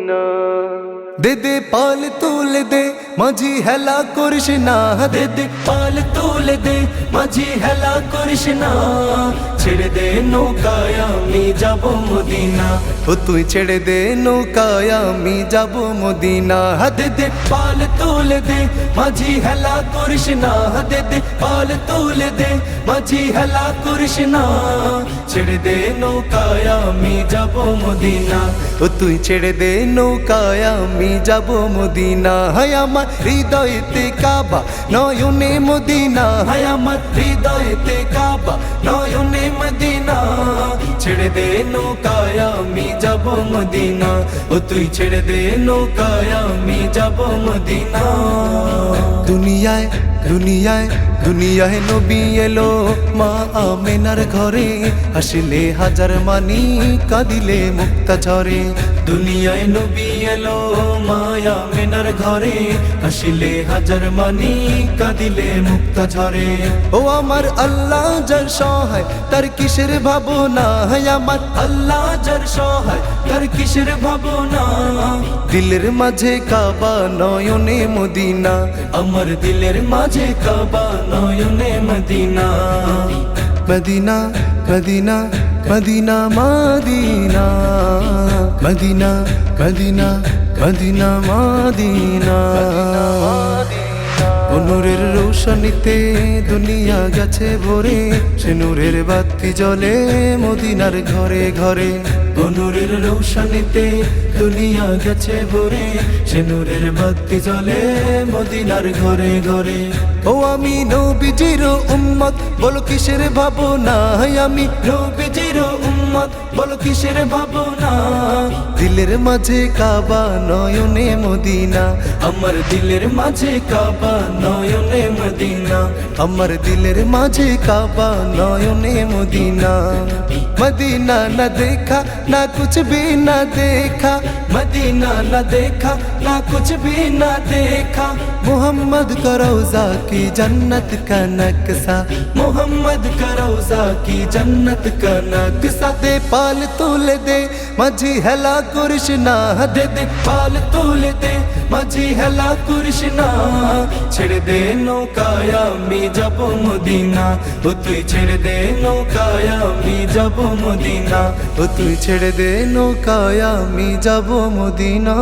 Medina. দে দে পাল তুলে দে মাঝি হেলা করিস না, দে দে পাল তুলে দে মাঝি হেলা করিস না, ছেড়ে দে নৌকায় আমি যাব মদিনা। ও তুই ছেড়ে দে নৌকায় আমি যাব মদিনা। দে দে পাল তুলে দে মাঝি হেলা করিস না, দে দে পাল তুলে দে মাঝি হেলা করিস না, ছেড়ে দে নৌকায় আমি যাব মদিনা। ও তুই ছেড়ে দে নৌকায় আমি যাব মদিনা। হায় আমার হৃদয়েতে কাবা নয়নে মদিনা, হায় আমার হৃদয়েতে কাবা নয়নে মদিনা, ছেড়ে দে নৌকায় আমি যাব মদিনা। ও তুই ছেড়ে দে নৌকায় আমি যাব মদিনা। দুনিয়ায় দুনিয়ায় দুনিয়ায় নবী এলো মা আমেনার ঘরে, হাসিলে হাজার মানি কাঁদিলে মুক্তা ঝরে। দুনিয়ায় নবী এলো মায়া মেনার ঘরে, হাসিলে হাজার মানি কাঁদিলে মুক্তা ঝরে। ও আমার আল্লাহ যার সহায় তার কিসের ভাবনা, হায় আমার আল্লাহ যার সহায় তার কিসের ভাবনা, দিলের মাঝে কাবা নয়নে মদিনা। আমার দিলের মাঝে কাবা নয়নে Medina. Medina Medina Medina Medina Medina Medina Medina Medina. নূরের রৌশনীতে দুনিয়া গেছে ভরে, সে নূরের বাতি জ্বলে মদিনার ঘরে ঘরে। নূরের রৌশনীতে দুনিয়া গেছে ভরে, সে নূরের বাতি জ্বলে মদিনার ঘরে ঘরে। ও আমি নবীজির উম্মত বলো কিসের ভাবনা, আমি নবীজির উম্মত বলো কিসের ভাবনা, দিলের মাঝে কাবা নয়নে মদিনা। আমার দিলের মাঝে কাবা নয়নে মদিনা। আমার দিলের মাঝে কাবা নয়নে মদিনা। মদিনা না দেখা না कुछ भी ना देखा, मदीना न देखा ना कुछ भी न देखा, मोहम्मद का रौजा की जन्नत का नक्शा। मोहम्मद का रौजा की जन्नत का नक्शा। दे पाल तुले दे माझी हेला कृष्णा, दे दे पाल तुले दे माझी हेला कृष्णा, ছেড়ে দে নৌকায় আমি যাব মদিনা। ও তুই ছেড়ে দে নৌকায় আমি যাব মদিনা। ও তুই ছেড়ে দে নৌকায় আমি যাব মদিনা।